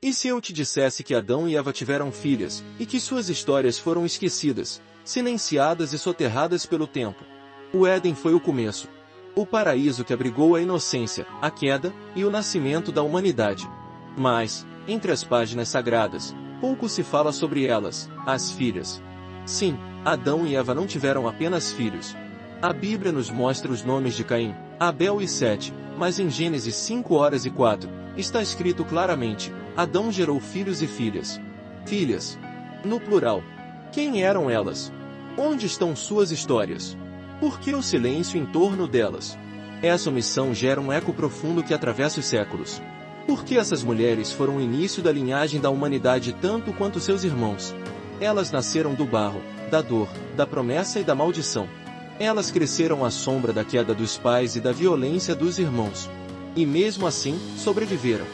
E se eu te dissesse que Adão e Eva tiveram filhas, e que suas histórias foram esquecidas, silenciadas e soterradas pelo tempo? O Éden foi o começo. O paraíso que abrigou a inocência, a queda e o nascimento da humanidade. Mas, entre as páginas sagradas, pouco se fala sobre elas, as filhas. Sim, Adão e Eva não tiveram apenas filhos. A Bíblia nos mostra os nomes de Caim, Abel e Sete, mas em Gênesis 5:4, está escrito claramente: Adão gerou filhos e filhas. Filhas. No plural. Quem eram elas? Onde estão suas histórias? Por que o silêncio em torno delas? Essa omissão gera um eco profundo que atravessa os séculos. Por que essas mulheres foram o início da linhagem da humanidade tanto quanto seus irmãos? Elas nasceram do barro, da dor, da promessa e da maldição. Elas cresceram à sombra da queda dos pais e da violência dos irmãos. E mesmo assim, sobreviveram.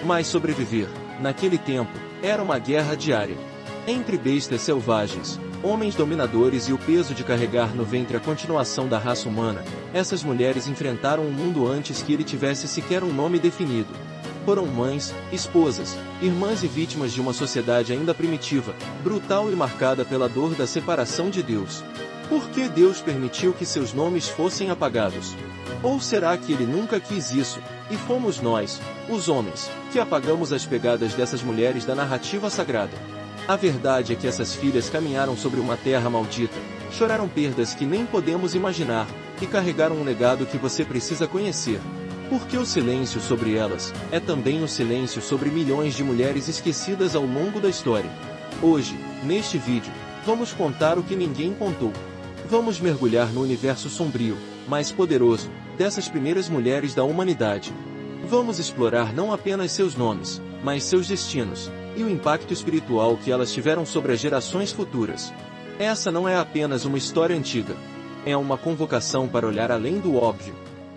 Mas sobreviver, naquele tempo, era uma guerra diária. Entre bestas selvagens, homens dominadores e o peso de carregar no ventre a continuação da raça humana, essas mulheres enfrentaram o mundo antes que ele tivesse sequer um nome definido. Foram mães, esposas, irmãs e vítimas de uma sociedade ainda primitiva, brutal e marcada pela dor da separação de Deus. Por que Deus permitiu que seus nomes fossem apagados? Ou será que Ele nunca quis isso, e fomos nós, os homens, que apagamos as pegadas dessas mulheres da narrativa sagrada? A verdade é que essas filhas caminharam sobre uma terra maldita, choraram perdas que nem podemos imaginar, e carregaram um legado que você precisa conhecer. Porque o silêncio sobre elas é também o silêncio sobre milhões de mulheres esquecidas ao longo da história. Hoje, neste vídeo, vamos contar o que ninguém contou. Vamos mergulhar no universo sombrio, mas poderoso, dessas primeiras mulheres da humanidade. Vamos explorar não apenas seus nomes, mas seus destinos, e o impacto espiritual que elas tiveram sobre as gerações futuras. Essa não é apenas uma história antiga. É uma convocação para olhar além do óbvio.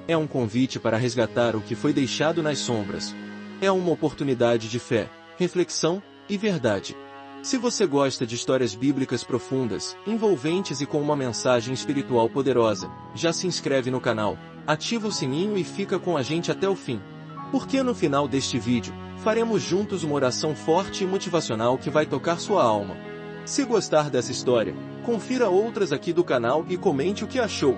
É um convite para resgatar o que foi deixado nas sombras. É uma oportunidade de fé, reflexão e verdade. Se você gosta de histórias bíblicas profundas, envolventes e com uma mensagem espiritual poderosa, já se inscreve no canal, ativa o sininho e fica com a gente até o fim. Porque no final deste vídeo, faremos juntos uma oração forte e motivacional que vai tocar sua alma. Se gostar dessa história, confira outras aqui do canal e comente o que achou.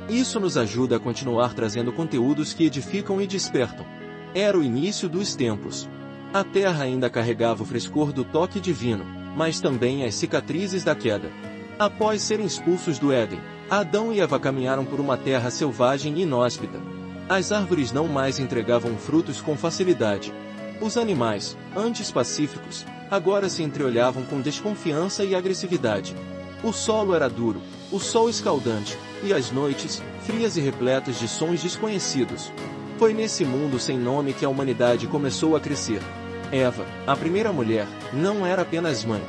Isso nos ajuda a continuar trazendo conteúdos que edificam e despertam. Era o início dos tempos. A terra ainda carregava o frescor do toque divino, mas também as cicatrizes da queda. Após serem expulsos do Éden, Adão e Eva caminharam por uma terra selvagem e inóspita. As árvores não mais entregavam frutos com facilidade. Os animais, antes pacíficos, agora se entreolhavam com desconfiança e agressividade. O solo era duro, o sol escaldante, e as noites, frias e repletas de sons desconhecidos. Foi nesse mundo sem nome que a humanidade começou a crescer. Eva, a primeira mulher, não era apenas mãe.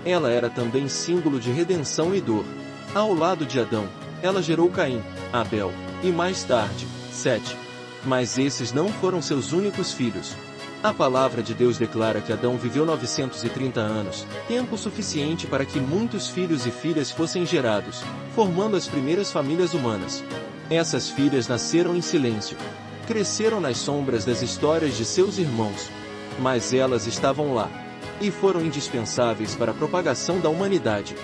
Ela era também símbolo de redenção e dor. Ao lado de Adão, ela gerou Caim, Abel, e mais tarde, Sete. Mas esses não foram seus únicos filhos. A palavra de Deus declara que Adão viveu 930 anos, tempo suficiente para que muitos filhos e filhas fossem gerados, formando as primeiras famílias humanas. Essas filhas nasceram em silêncio. Cresceram nas sombras das histórias de seus irmãos. Mas elas estavam lá. E foram indispensáveis para a propagação da humanidade.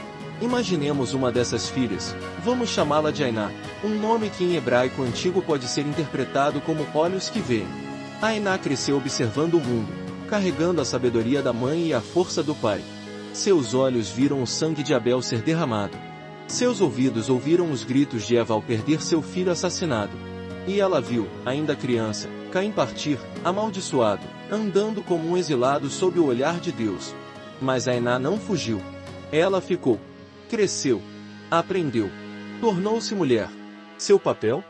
Imaginemos uma dessas filhas, vamos chamá-la de Ainá, um nome que em hebraico antigo pode ser interpretado como olhos que veem. Ainá cresceu observando o mundo, carregando a sabedoria da mãe e a força do pai. Seus olhos viram o sangue de Abel ser derramado. Seus ouvidos ouviram os gritos de Eva ao perder seu filho assassinado. E ela viu, ainda criança, Caim partir, amaldiçoado, andando como um exilado sob o olhar de Deus. Mas Ainá não fugiu. Ela ficou. Cresceu. Aprendeu. Tornou-se mulher. Seu papel?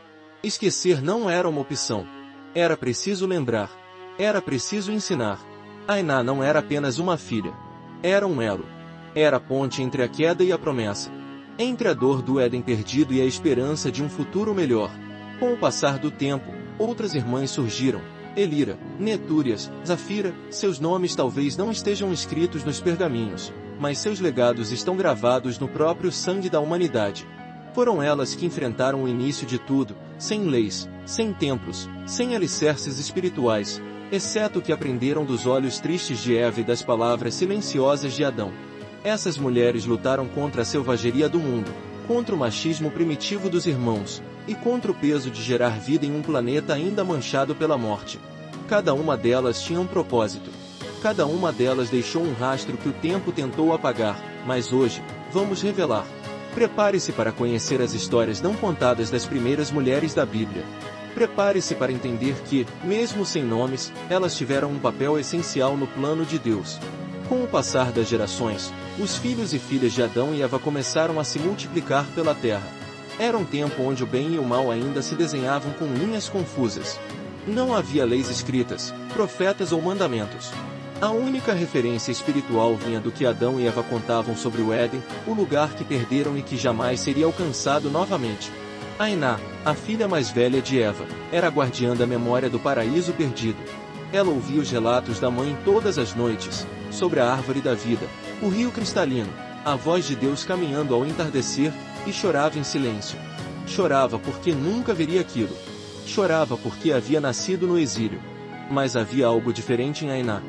Esquecer não era uma opção. Era preciso lembrar. Era preciso ensinar. Ainá não era apenas uma filha. Era um elo. Era a ponte entre a queda e a promessa. Entre a dor do Éden perdido e a esperança de um futuro melhor. Com o passar do tempo, outras irmãs surgiram. Elira, Netúrias, Zafira, seus nomes talvez não estejam escritos nos pergaminhos, mas seus legados estão gravados no próprio sangue da humanidade. Foram elas que enfrentaram o início de tudo, sem leis, sem templos, sem alicerces espirituais, exceto que aprenderam dos olhos tristes de Eva e das palavras silenciosas de Adão. Essas mulheres lutaram contra a selvageria do mundo, contra o machismo primitivo dos irmãos, e contra o peso de gerar vida em um planeta ainda manchado pela morte. Cada uma delas tinha um propósito. Cada uma delas deixou um rastro que o tempo tentou apagar, mas hoje, vamos revelar. Prepare-se para conhecer as histórias não contadas das primeiras mulheres da Bíblia. Prepare-se para entender que, mesmo sem nomes, elas tiveram um papel essencial no plano de Deus. Com o passar das gerações, os filhos e filhas de Adão e Eva começaram a se multiplicar pela terra. Era um tempo onde o bem e o mal ainda se desenhavam com linhas confusas. Não havia leis escritas, profetas ou mandamentos. A única referência espiritual vinha do que Adão e Eva contavam sobre o Éden, o lugar que perderam e que jamais seria alcançado novamente. Ainá, a filha mais velha de Eva, era a guardiã da memória do paraíso perdido. Ela ouvia os relatos da mãe todas as noites, sobre a árvore da vida, o rio cristalino, a voz de Deus caminhando ao entardecer, e chorava em silêncio. Chorava porque nunca veria aquilo. Chorava porque havia nascido no exílio. Mas havia algo diferente em Ainá.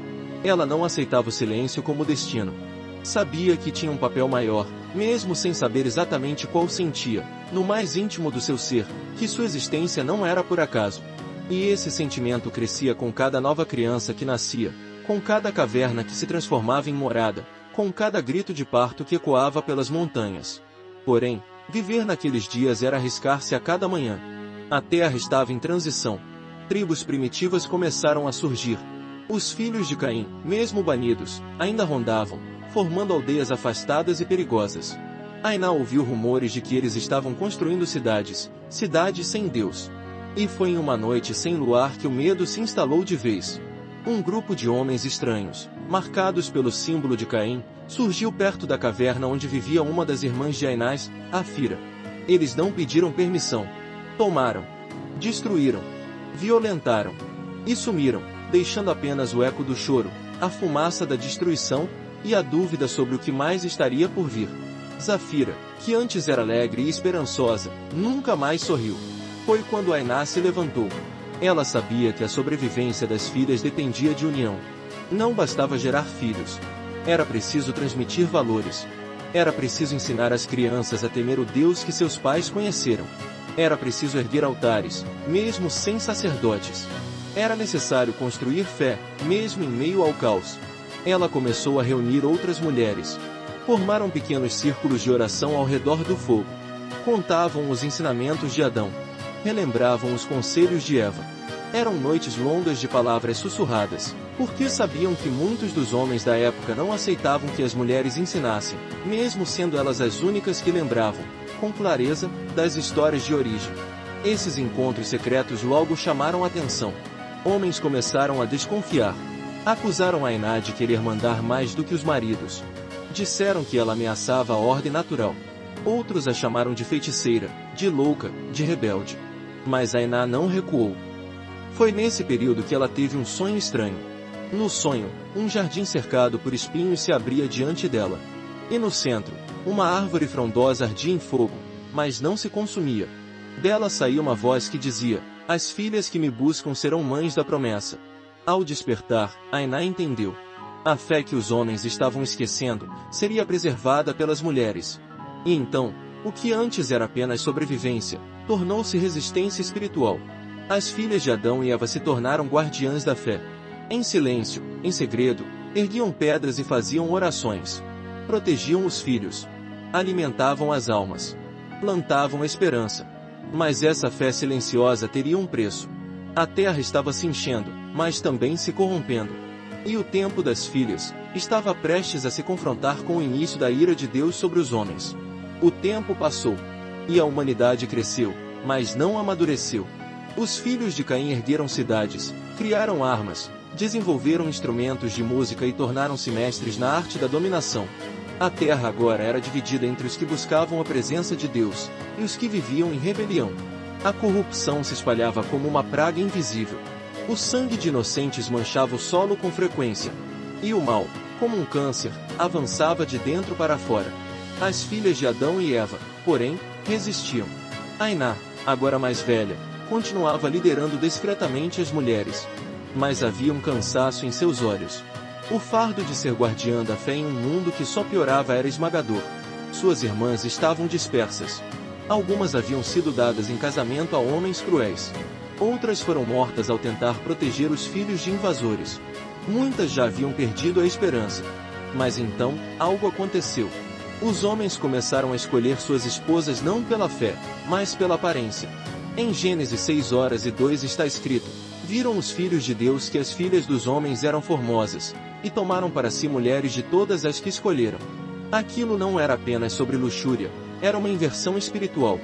Ela não aceitava o silêncio como destino. Sabia que tinha um papel maior, mesmo sem saber exatamente qual sentia, no mais íntimo do seu ser, que sua existência não era por acaso. E esse sentimento crescia com cada nova criança que nascia, com cada caverna que se transformava em morada, com cada grito de parto que ecoava pelas montanhas. Porém, viver naqueles dias era arriscar-se a cada manhã. A terra estava em transição. Tribos primitivas começaram a surgir. Os filhos de Caim, mesmo banidos, ainda rondavam, formando aldeias afastadas e perigosas. Ainá ouviu rumores de que eles estavam construindo cidades sem Deus. E foi em uma noite sem luar que o medo se instalou de vez. Um grupo de homens estranhos, marcados pelo símbolo de Caim, surgiu perto da caverna onde vivia uma das irmãs de Ainá, a Fira. Eles não pediram permissão. Tomaram, destruíram, violentaram e sumiram, deixando apenas o eco do choro, a fumaça da destruição e a dúvida sobre o que mais estaria por vir. Zafira, que antes era alegre e esperançosa, nunca mais sorriu. Foi quando Ainá se levantou. Ela sabia que a sobrevivência das filhas dependia de união. Não bastava gerar filhos. Era preciso transmitir valores. Era preciso ensinar as crianças a temer o Deus que seus pais conheceram. Era preciso erguer altares, mesmo sem sacerdotes. Era necessário construir fé, mesmo em meio ao caos. Ela começou a reunir outras mulheres. Formaram pequenos círculos de oração ao redor do fogo. Contavam os ensinamentos de Adão. Relembravam os conselhos de Eva. Eram noites longas de palavras sussurradas, porque sabiam que muitos dos homens da época não aceitavam que as mulheres ensinassem, mesmo sendo elas as únicas que lembravam, com clareza, das histórias de origem. Esses encontros secretos logo chamaram a atenção. Homens começaram a desconfiar. Acusaram Ainá de querer mandar mais do que os maridos. Disseram que ela ameaçava a ordem natural. Outros a chamaram de feiticeira, de louca, de rebelde. Mas Ainá não recuou. Foi nesse período que ela teve um sonho estranho. No sonho, um jardim cercado por espinhos se abria diante dela. E no centro, uma árvore frondosa ardia em fogo, mas não se consumia. Dela saía uma voz que dizia: "As filhas que me buscam serão mães da promessa." Ao despertar, Ainá entendeu. A fé que os homens estavam esquecendo seria preservada pelas mulheres. E então, o que antes era apenas sobrevivência, tornou-se resistência espiritual. As filhas de Adão e Eva se tornaram guardiãs da fé. Em silêncio, em segredo, erguiam pedras e faziam orações. Protegiam os filhos. Alimentavam as almas. Plantavam esperança. Mas essa fé silenciosa teria um preço. A terra estava se enchendo, mas também se corrompendo. E o tempo das filhas estava prestes a se confrontar com o início da ira de Deus sobre os homens. O tempo passou. E a humanidade cresceu, mas não amadureceu. Os filhos de Caim ergueram cidades, criaram armas, desenvolveram instrumentos de música e tornaram-se mestres na arte da dominação. A terra agora era dividida entre os que buscavam a presença de Deus e os que viviam em rebelião. A corrupção se espalhava como uma praga invisível. O sangue de inocentes manchava o solo com frequência. E o mal, como um câncer, avançava de dentro para fora. As filhas de Adão e Eva, porém, resistiam. Ainá, agora mais velha, continuava liderando discretamente as mulheres. mas havia um cansaço em seus olhos. O fardo de ser guardiã da fé em um mundo que só piorava era esmagador. Suas irmãs estavam dispersas. Algumas haviam sido dadas em casamento a homens cruéis. Outras foram mortas ao tentar proteger os filhos de invasores. Muitas já haviam perdido a esperança. Mas então, algo aconteceu. Os homens começaram a escolher suas esposas não pela fé, mas pela aparência. Em Gênesis 6:2 está escrito: viram os filhos de Deus que as filhas dos homens eram formosas, e tomaram para si mulheres de todas as que escolheram. Aquilo não era apenas sobre luxúria, era uma inversão espiritual.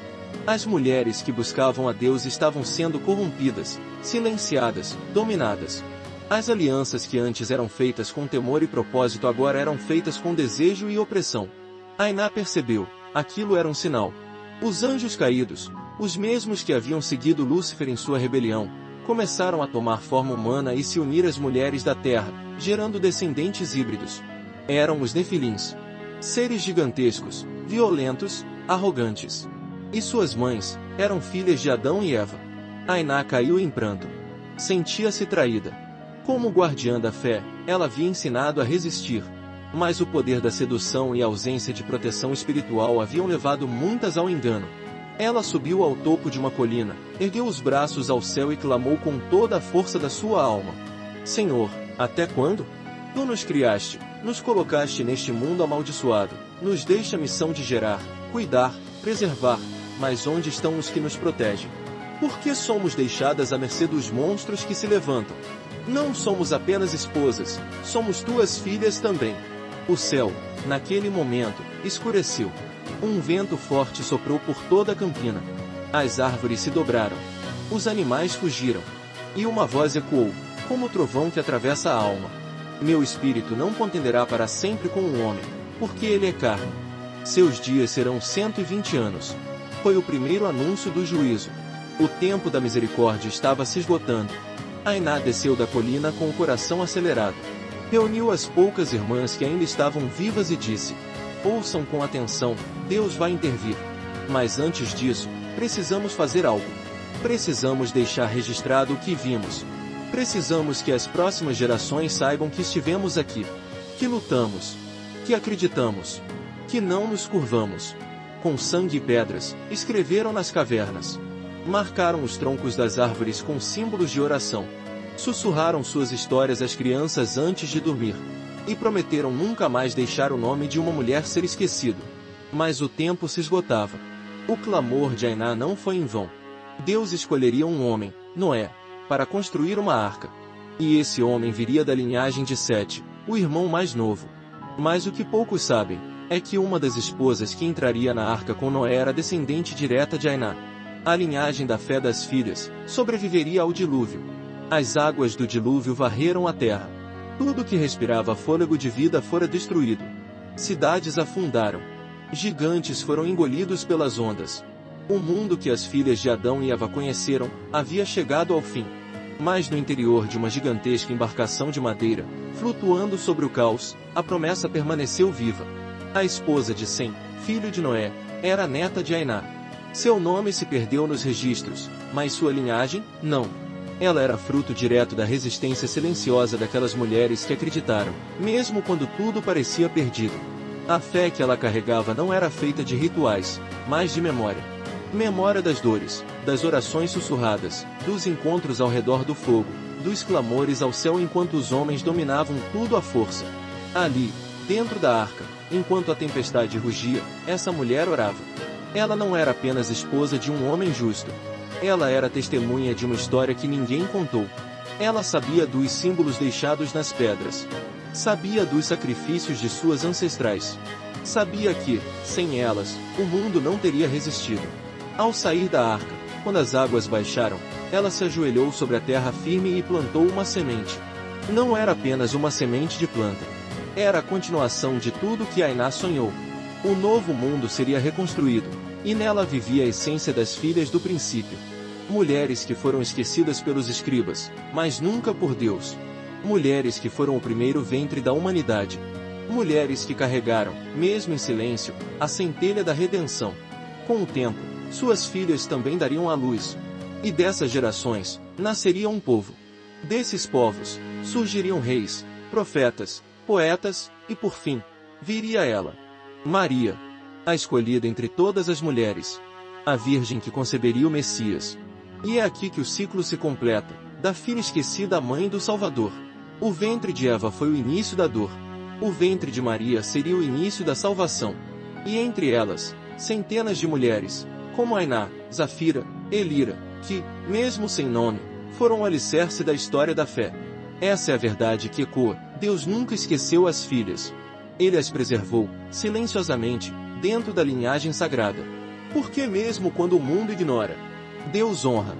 As mulheres que buscavam a Deus estavam sendo corrompidas, silenciadas, dominadas. As alianças que antes eram feitas com temor e propósito agora eram feitas com desejo e opressão. Ainá percebeu, aquilo era um sinal. Os anjos caídos, os mesmos que haviam seguido Lúcifer em sua rebelião, começaram a tomar forma humana e se unir às mulheres da terra, gerando descendentes híbridos. Eram os Nefilins. Seres gigantescos, violentos, arrogantes. E suas mães eram filhas de Adão e Eva. Ainá caiu em pranto. Sentia-se traída. Como guardiã da fé, ela havia ensinado a resistir. Mas o poder da sedução e a ausência de proteção espiritual haviam levado muitas ao engano. Ela subiu ao topo de uma colina, ergueu os braços ao céu e clamou com toda a força da sua alma: Senhor, até quando? Tu nos criaste, nos colocaste neste mundo amaldiçoado, nos deixa a missão de gerar, cuidar, preservar, mas onde estão os que nos protegem? Por que somos deixadas à mercê dos monstros que se levantam? Não somos apenas esposas, somos tuas filhas também. O céu, naquele momento, escureceu. Um vento forte soprou por toda a campina. As árvores se dobraram. Os animais fugiram. E uma voz ecoou, como o trovão que atravessa a alma: meu espírito não contenderá para sempre com o homem, porque ele é carne. Seus dias serão 120 anos. Foi o primeiro anúncio do juízo. O tempo da misericórdia estava se esgotando. Ainá desceu da colina com o coração acelerado. Reuniu as poucas irmãs que ainda estavam vivas e disse: ouçam com atenção, Deus vai intervir. Mas antes disso, precisamos fazer algo. Precisamos deixar registrado o que vimos. Precisamos que as próximas gerações saibam que estivemos aqui. Que lutamos. Que acreditamos. Que não nos curvamos. Com sangue e pedras, escreveram nas cavernas. Marcaram os troncos das árvores com símbolos de oração. Sussurraram suas histórias às crianças antes de dormir. E prometeram nunca mais deixar o nome de uma mulher ser esquecido. Mas o tempo se esgotava. O clamor de Ainá não foi em vão. Deus escolheria um homem, Noé, para construir uma arca. E esse homem viria da linhagem de Sete, o irmão mais novo. Mas o que poucos sabem, é que uma das esposas que entraria na arca com Noé era descendente direta de Ainá. A linhagem da fé das filhas sobreviveria ao dilúvio. As águas do dilúvio varreram a terra. Tudo que respirava fôlego de vida fora destruído. Cidades afundaram. Gigantes foram engolidos pelas ondas. O mundo que as filhas de Adão e Eva conheceram havia chegado ao fim. Mas no interior de uma gigantesca embarcação de madeira, flutuando sobre o caos, a promessa permaneceu viva. A esposa de Sem, filho de Noé, era neta de Ainá. Seu nome se perdeu nos registros, mas sua linhagem, não. Ela era fruto direto da resistência silenciosa daquelas mulheres que acreditaram, mesmo quando tudo parecia perdido. A fé que ela carregava não era feita de rituais, mas de memória. Memória das dores, das orações sussurradas, dos encontros ao redor do fogo, dos clamores ao céu enquanto os homens dominavam tudo à força. Ali, dentro da arca, enquanto a tempestade rugia, essa mulher orava. Ela não era apenas esposa de um homem justo. Ela era testemunha de uma história que ninguém contou. Ela sabia dos símbolos deixados nas pedras. Sabia dos sacrifícios de suas ancestrais. Sabia que, sem elas, o mundo não teria resistido. Ao sair da arca, quando as águas baixaram, ela se ajoelhou sobre a terra firme e plantou uma semente. Não era apenas uma semente de planta. Era a continuação de tudo que Ainá sonhou. O novo mundo seria reconstruído, e nela vivia a essência das filhas do princípio. Mulheres que foram esquecidas pelos escribas, mas nunca por Deus. Mulheres que foram o primeiro ventre da humanidade. Mulheres que carregaram, mesmo em silêncio, a centelha da redenção. Com o tempo, suas filhas também dariam à luz. E dessas gerações, nasceria um povo. Desses povos, surgiriam reis, profetas, poetas, e por fim, viria ela. Maria, a escolhida entre todas as mulheres. A virgem que conceberia o Messias. E é aqui que o ciclo se completa, da filha esquecida à mãe do Salvador. O ventre de Eva foi o início da dor. O ventre de Maria seria o início da salvação. E entre elas, centenas de mulheres, como Ainá, Zafira, Elira, que, mesmo sem nome, foram o alicerce da história da fé. Essa é a verdade que ecoa. Deus nunca esqueceu as filhas. Ele as preservou, silenciosamente, dentro da linhagem sagrada. Porque mesmo quando o mundo ignora, Deus honra.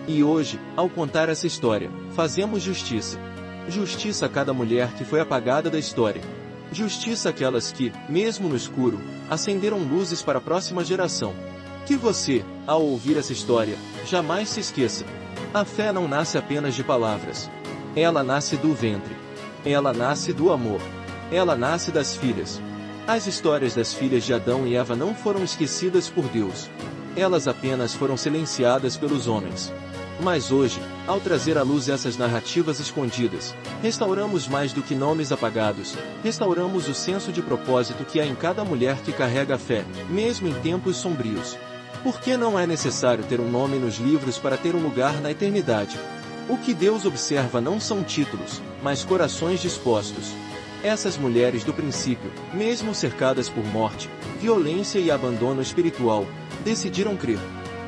E hoje, ao contar essa história, fazemos justiça. Justiça a cada mulher que foi apagada da história. Justiça àquelas que, mesmo no escuro, acenderam luzes para a próxima geração. Que você, ao ouvir essa história, jamais se esqueça. A fé não nasce apenas de palavras. Ela nasce do ventre. Ela nasce do amor. Ela nasce das filhas. As histórias das filhas de Adão e Eva não foram esquecidas por Deus. Elas apenas foram silenciadas pelos homens. Mas hoje, ao trazer à luz essas narrativas escondidas, restauramos mais do que nomes apagados, restauramos o senso de propósito que há em cada mulher que carrega a fé, mesmo em tempos sombrios. Porque não é necessário ter um nome nos livros para ter um lugar na eternidade. O que Deus observa não são títulos, mas corações dispostos. Essas mulheres do princípio, mesmo cercadas por morte, violência e abandono espiritual, decidiram crer.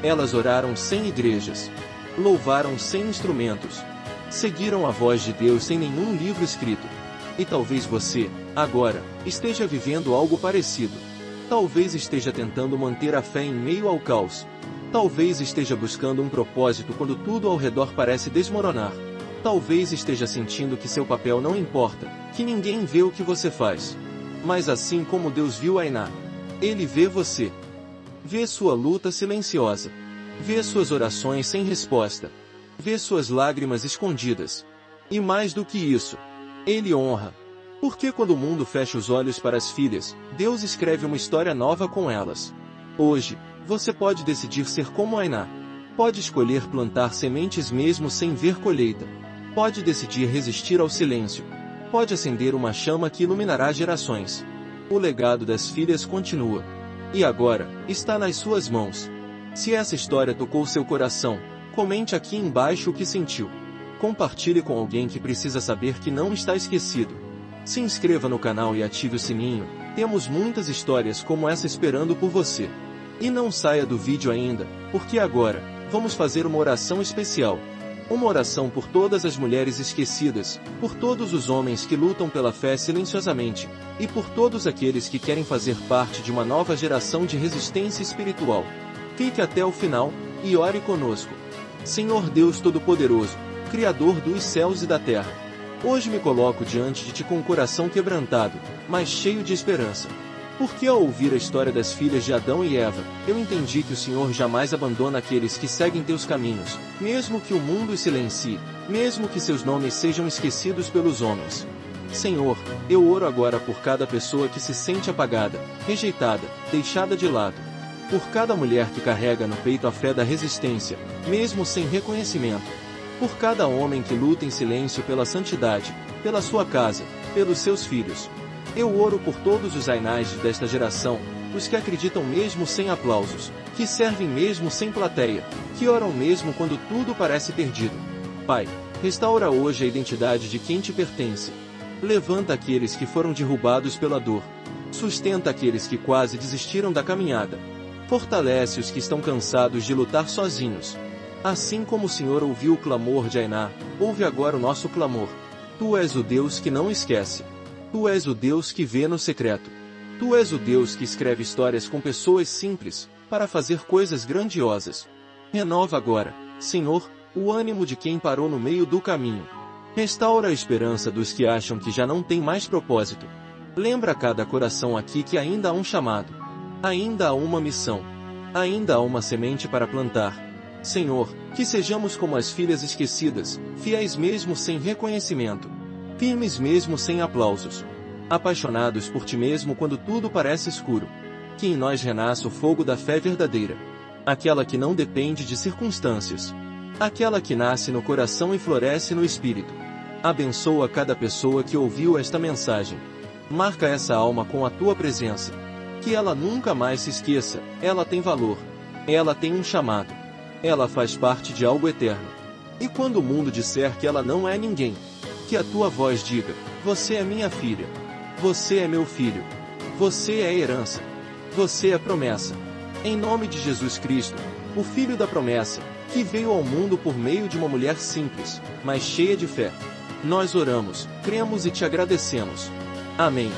Elas oraram sem igrejas. Louvaram sem instrumentos. Seguiram a voz de Deus sem nenhum livro escrito. E talvez você, agora, esteja vivendo algo parecido. Talvez esteja tentando manter a fé em meio ao caos. Talvez esteja buscando um propósito quando tudo ao redor parece desmoronar. Talvez esteja sentindo que seu papel não importa, que ninguém vê o que você faz. Mas assim como Deus viu Ainá, Ele vê você. Vê sua luta silenciosa. Vê suas orações sem resposta. Vê suas lágrimas escondidas. E mais do que isso, Ele honra. Porque quando o mundo fecha os olhos para as filhas, Deus escreve uma história nova com elas. Hoje, você pode decidir ser como Ainá. Pode escolher plantar sementes mesmo sem ver colheita. Pode decidir resistir ao silêncio. Pode acender uma chama que iluminará gerações. O legado das filhas continua. E agora, está nas suas mãos. Se essa história tocou seu coração, comente aqui embaixo o que sentiu. Compartilhe com alguém que precisa saber que não está esquecido. Se inscreva no canal e ative o sininho, temos muitas histórias como essa esperando por você. E não saia do vídeo ainda, porque agora, vamos fazer uma oração especial. Uma oração por todas as mulheres esquecidas, por todos os homens que lutam pela fé silenciosamente, e por todos aqueles que querem fazer parte de uma nova geração de resistência espiritual. Fique até o final, e ore conosco. Senhor Deus Todo-Poderoso, Criador dos céus e da terra, hoje me coloco diante de Ti com o coração quebrantado, mas cheio de esperança. Porque ao ouvir a história das filhas de Adão e Eva, eu entendi que o Senhor jamais abandona aqueles que seguem Teus caminhos, mesmo que o mundo os silencie, mesmo que seus nomes sejam esquecidos pelos homens. Senhor, eu oro agora por cada pessoa que se sente apagada, rejeitada, deixada de lado. Por cada mulher que carrega no peito a fé da resistência, mesmo sem reconhecimento. Por cada homem que luta em silêncio pela santidade, pela sua casa, pelos seus filhos. Eu oro por todos os Ainás desta geração, os que acreditam mesmo sem aplausos, que servem mesmo sem plateia, que oram mesmo quando tudo parece perdido. Pai, restaura hoje a identidade de quem Te pertence. Levanta aqueles que foram derrubados pela dor. Sustenta aqueles que quase desistiram da caminhada. Fortalece os que estão cansados de lutar sozinhos. Assim como o Senhor ouviu o clamor de Ainá, ouve agora o nosso clamor. Tu és o Deus que não esquece. Tu és o Deus que vê no secreto. Tu és o Deus que escreve histórias com pessoas simples, para fazer coisas grandiosas. Renova agora, Senhor, o ânimo de quem parou no meio do caminho. Restaura a esperança dos que acham que já não tem mais propósito. Lembra a cada coração aqui que ainda há um chamado. Ainda há uma missão. Ainda há uma semente para plantar. Senhor, que sejamos como as filhas esquecidas, fiéis mesmo sem reconhecimento. Firmes mesmo sem aplausos. Apaixonados por Ti mesmo quando tudo parece escuro. Que em nós renasça o fogo da fé verdadeira. Aquela que não depende de circunstâncias. aquela que nasce no coração e floresce no espírito. Abençoa cada pessoa que ouviu esta mensagem. Marca essa alma com a tua presença. Que ela nunca mais se esqueça, ela tem valor. Ela tem um chamado. Ela faz parte de algo eterno. E quando o mundo disser que ela não é ninguém, que a tua voz diga: você é minha filha. Você é meu filho. Você é herança. Você é promessa. Em nome de Jesus Cristo, o Filho da promessa, que veio ao mundo por meio de uma mulher simples, mas cheia de fé. Nós oramos, cremos e te agradecemos. Amém.